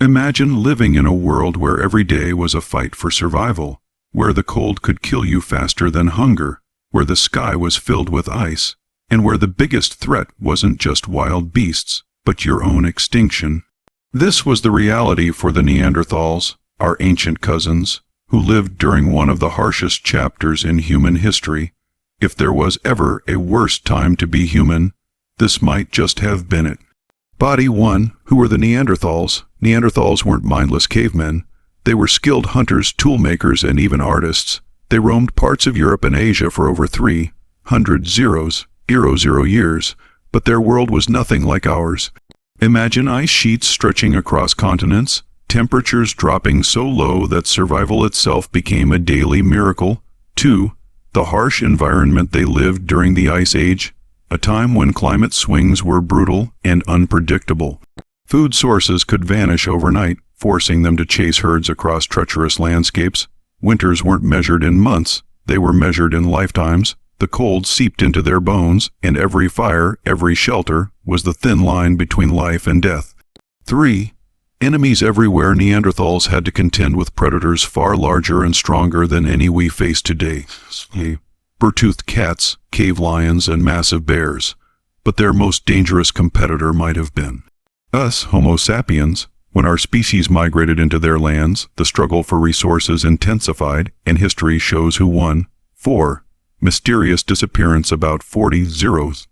Imagine living in a world where every day was a fight for survival, where the cold could kill you faster than hunger, where the sky was filled with ice, and where the biggest threat wasn't just wild beasts, but your own extinction. This was the reality for the Neanderthals, our ancient cousins, who lived during one of the harshest chapters in human history. If there was ever a worse time to be human, this might just have been it. Body 1. Who were the Neanderthals? Neanderthals weren't mindless cavemen. They were skilled hunters, toolmakers, and even artists. They roamed parts of Europe and Asia for over 300 years, but their world was nothing like ours. Imagine ice sheets stretching across continents, temperatures dropping so low that survival itself became a daily miracle. 2. The harsh environment they lived during the Ice Age, a time when climate swings were brutal and unpredictable. Food sources could vanish overnight, forcing them to chase herds across treacherous landscapes. Winters weren't measured in months, they were measured in lifetimes. The cold seeped into their bones, and every fire, every shelter, was the thin line between life and death. 3. Enemies everywhere. Neanderthals had to contend with predators far larger and stronger than any we face today. Saber-toothed cats, cave lions, and massive bears. But their most dangerous competitor might have been us, Homo sapiens. When our species migrated into their lands, the struggle for resources intensified, and history shows who won. 4. Mysterious disappearance. About 40,000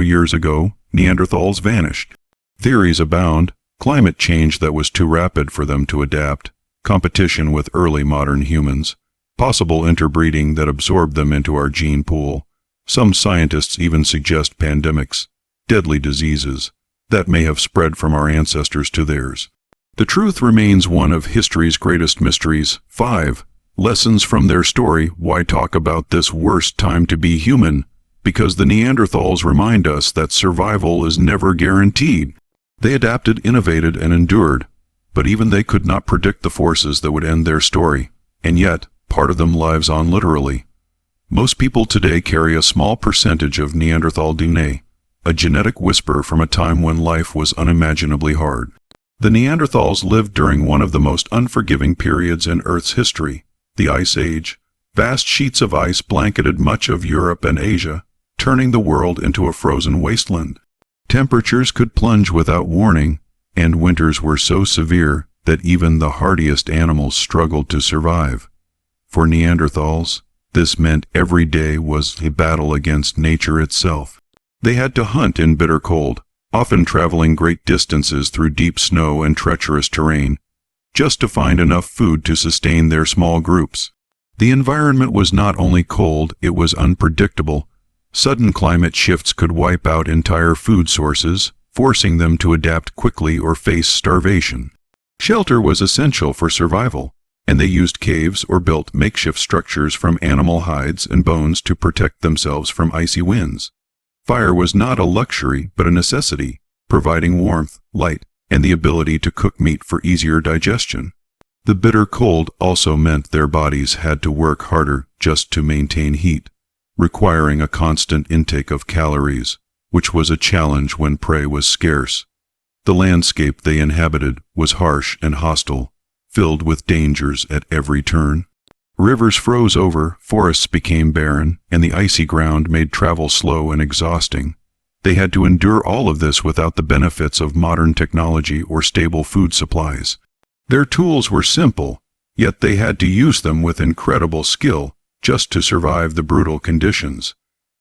years ago, Neanderthals vanished. Theories abound: climate change that was too rapid for them to adapt, competition with early modern humans, possible interbreeding that absorbed them into our gene pool. Some scientists even suggest pandemics, deadly diseases, that may have spread from our ancestors to theirs. The truth remains one of history's greatest mysteries. 5. Lessons from their story. Why talk about this worst time to be human? Because the Neanderthals remind us that survival is never guaranteed. They adapted, innovated, and endured, but even they could not predict the forces that would end their story. And yet, part of them lives on literally. Most people today carry a small percentage of Neanderthal DNA, a genetic whisper from a time when life was unimaginably hard. The Neanderthals lived during one of the most unforgiving periods in Earth's history, the Ice Age. Vast sheets of ice blanketed much of Europe and Asia, turning the world into a frozen wasteland. Temperatures could plunge without warning, and winters were so severe that even the hardiest animals struggled to survive. For Neanderthals, this meant every day was a battle against nature itself. They had to hunt in bitter cold, often traveling great distances through deep snow and treacherous terrain, just to find enough food to sustain their small groups. The environment was not only cold, it was unpredictable. Sudden climate shifts could wipe out entire food sources, forcing them to adapt quickly or face starvation. Shelter was essential for survival, and they used caves or built makeshift structures from animal hides and bones to protect themselves from icy winds. Fire was not a luxury, but a necessity, providing warmth, light, and the ability to cook meat for easier digestion. The bitter cold also meant their bodies had to work harder just to maintain heat, requiring a constant intake of calories, which was a challenge when prey was scarce. The landscape they inhabited was harsh and hostile, filled with dangers at every turn. Rivers froze over, forests became barren, and the icy ground made travel slow and exhausting. They had to endure all of this without the benefits of modern technology or stable food supplies. Their tools were simple, yet they had to use them with incredible skill just to survive the brutal conditions.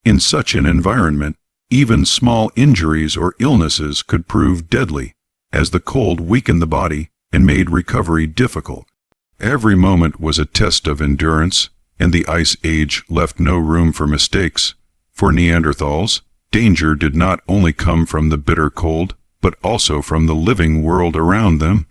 In such an environment, even small injuries or illnesses could prove deadly, as the cold weakened the body and made recovery difficult. Every moment was a test of endurance, and the Ice Age left no room for mistakes. For Neanderthals, danger did not only come from the bitter cold, but also from the living world around them.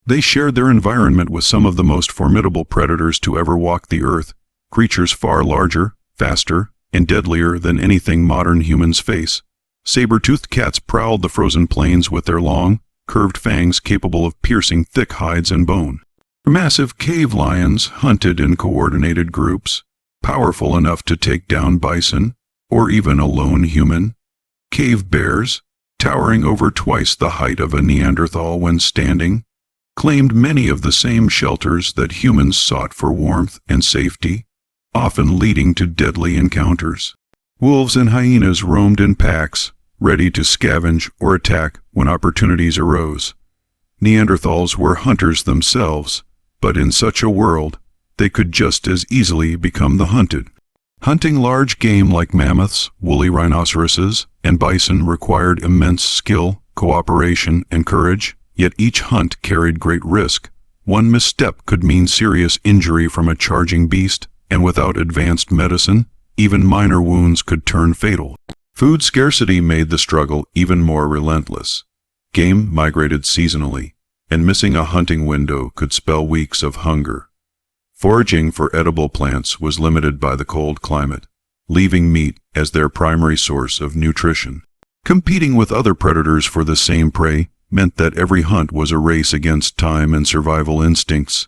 They shared their environment with some of the most formidable predators to ever walk the earth, creatures far larger, faster, and deadlier than anything modern humans face. Saber-toothed cats prowled the frozen plains with their long, curved fangs capable of piercing thick hides and bone. Massive cave lions hunted in coordinated groups, powerful enough to take down bison, or even a lone human. Cave bears, towering over twice the height of a Neanderthal when standing, claimed many of the same shelters that humans sought for warmth and safety, often leading to deadly encounters. Wolves and hyenas roamed in packs, ready to scavenge or attack when opportunities arose. Neanderthals were hunters themselves, but in such a world, they could just as easily become the hunted. Hunting large game like mammoths, woolly rhinoceroses, and bison required immense skill, cooperation, and courage, yet each hunt carried great risk. One misstep could mean serious injury from a charging beast, and without advanced medicine, even minor wounds could turn fatal. Food scarcity made the struggle even more relentless. Game migrated seasonally, and missing a hunting window could spell weeks of hunger. Foraging for edible plants was limited by the cold climate, leaving meat as their primary source of nutrition. Competing with other predators for the same prey meant that every hunt was a race against time and survival instincts.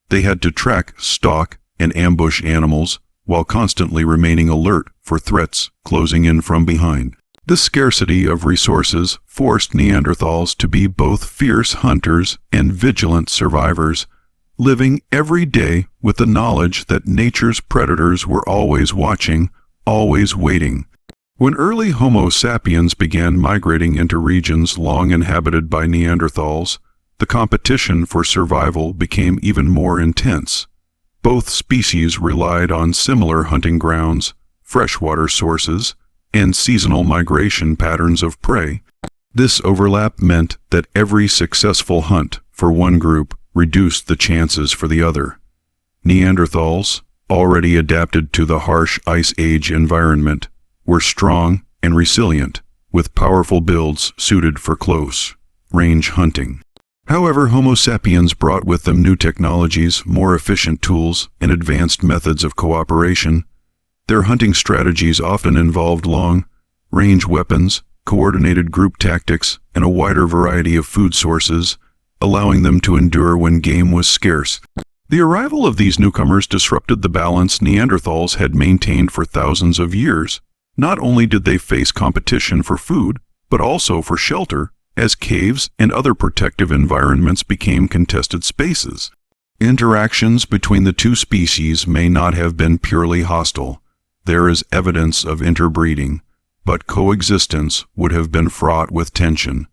They had to track, stalk, and ambush animals while constantly remaining alert for threats closing in from behind. The scarcity of resources forced Neanderthals to be both fierce hunters and vigilant survivors, living every day with the knowledge that nature's predators were always watching, always waiting. When early Homo sapiens began migrating into regions long inhabited by Neanderthals, the competition for survival became even more intense. Both species relied on similar hunting grounds, freshwater sources, and seasonal migration patterns of prey. This overlap meant that every successful hunt for one group reduced the chances for the other. Neanderthals, already adapted to the harsh Ice Age environment, were strong and resilient, with powerful builds suited for close-range hunting. However, Homo sapiens brought with them new technologies, more efficient tools, and advanced methods of cooperation. Their hunting strategies often involved long-range weapons, coordinated group tactics, and a wider variety of food sources, allowing them to endure when game was scarce. The arrival of these newcomers disrupted the balance Neanderthals had maintained for thousands of years. Not only did they face competition for food, but also for shelter, as caves and other protective environments became contested spaces. Interactions between the two species may not have been purely hostile. There is evidence of interbreeding, but coexistence would have been fraught with tension.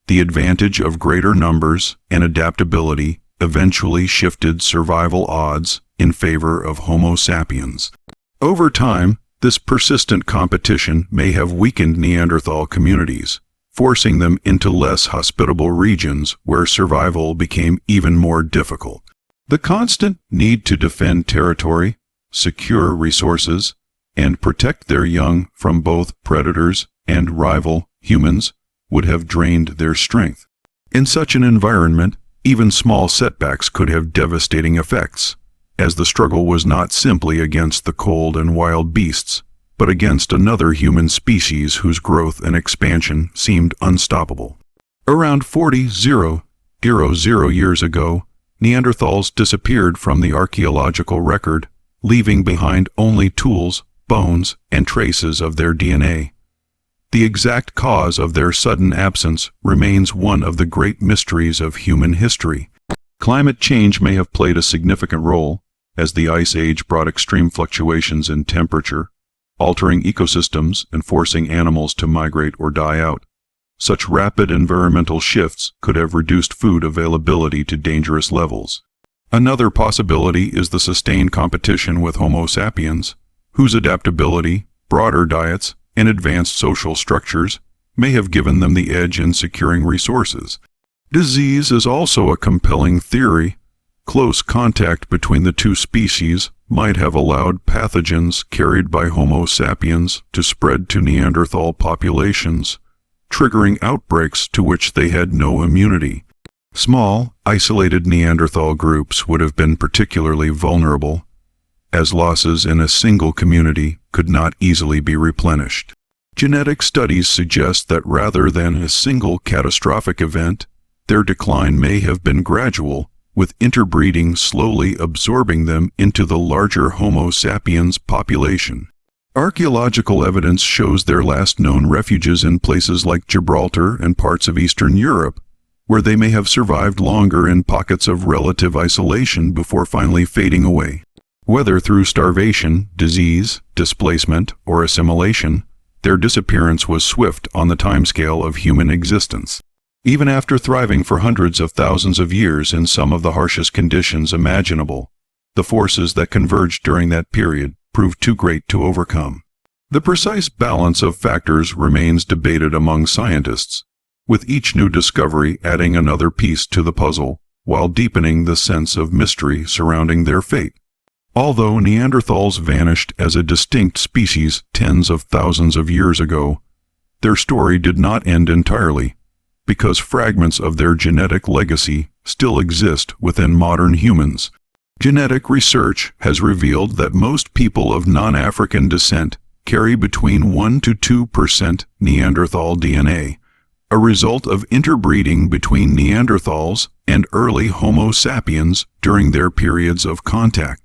The advantage of greater numbers and adaptability eventually shifted survival odds in favor of Homo sapiens. Over time, this persistent competition may have weakened Neanderthal communities, forcing them into less hospitable regions where survival became even more difficult. The constant need to defend territory, secure resources, and protect their young from both predators and rival humans would have drained their strength. In such an environment, even small setbacks could have devastating effects, as the struggle was not simply against the cold and wild beasts, but against another human species whose growth and expansion seemed unstoppable. Around 40,000 years ago, Neanderthals disappeared from the archaeological record, leaving behind only tools, bones, and traces of their DNA. The exact cause of their sudden absence remains one of the great mysteries of human history. Climate change may have played a significant role, as the Ice Age brought extreme fluctuations in temperature, altering ecosystems and forcing animals to migrate or die out. Such rapid environmental shifts could have reduced food availability to dangerous levels. Another possibility is the sustained competition with Homo sapiens, whose adaptability, broader diets, and advanced social structures may have given them the edge in securing resources. Disease is also a compelling theory. Close contact between the two species might have allowed pathogens carried by Homo sapiens to spread to Neanderthal populations, triggering outbreaks to which they had no immunity. Small, isolated Neanderthal groups would have been particularly vulnerable, as losses in a single community could not easily be replenished. Genetic studies suggest that rather than a single catastrophic event, their decline may have been gradual, with interbreeding slowly absorbing them into the larger Homo sapiens population. Archaeological evidence shows their last known refuges in places like Gibraltar and parts of Eastern Europe, where they may have survived longer in pockets of relative isolation before finally fading away. Whether through starvation, disease, displacement, or assimilation, their disappearance was swift on the timescale of human existence. Even after thriving for hundreds of thousands of years in some of the harshest conditions imaginable, the forces that converged during that period proved too great to overcome. The precise balance of factors remains debated among scientists, with each new discovery adding another piece to the puzzle, while deepening the sense of mystery surrounding their fate. Although Neanderthals vanished as a distinct species tens of thousands of years ago, their story did not end entirely, because fragments of their genetic legacy still exist within modern humans. Genetic research has revealed that most people of non-African descent carry between 1 to 2% Neanderthal DNA, a result of interbreeding between Neanderthals and early Homo sapiens during their periods of contact.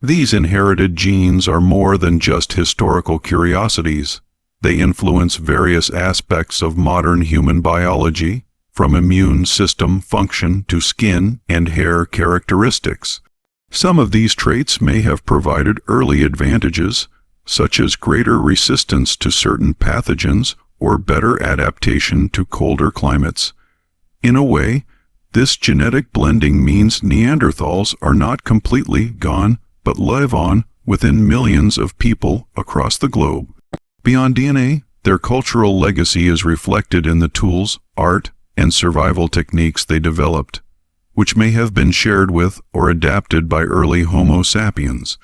These inherited genes are more than just historical curiosities. They influence various aspects of modern human biology, from immune system function to skin and hair characteristics. Some of these traits may have provided early advantages, such as greater resistance to certain pathogens or better adaptation to colder climates. In a way, this genetic blending means Neanderthals are not completely gone, but live on within millions of people across the globe. Beyond DNA, their cultural legacy is reflected in the tools, art, and survival techniques they developed, which may have been shared with or adapted by early Homo sapiens.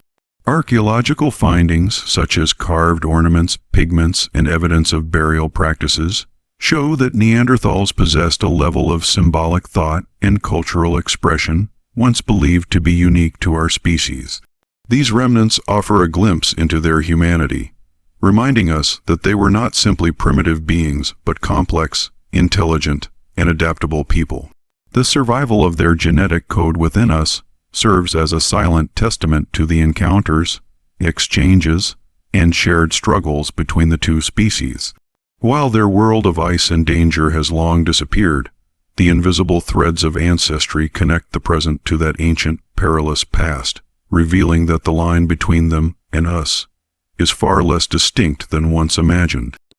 Archaeological findings, such as carved ornaments, pigments, and evidence of burial practices, show that Neanderthals possessed a level of symbolic thought and cultural expression once believed to be unique to our species. These remnants offer a glimpse into their humanity, reminding us that they were not simply primitive beings, but complex, intelligent, and adaptable people. The survival of their genetic code within us serves as a silent testament to the encounters, exchanges, and shared struggles between the two species. While their world of ice and danger has long disappeared, the invisible threads of ancestry connect the present to that ancient, perilous past, revealing that the line between them and us is far less distinct than once imagined.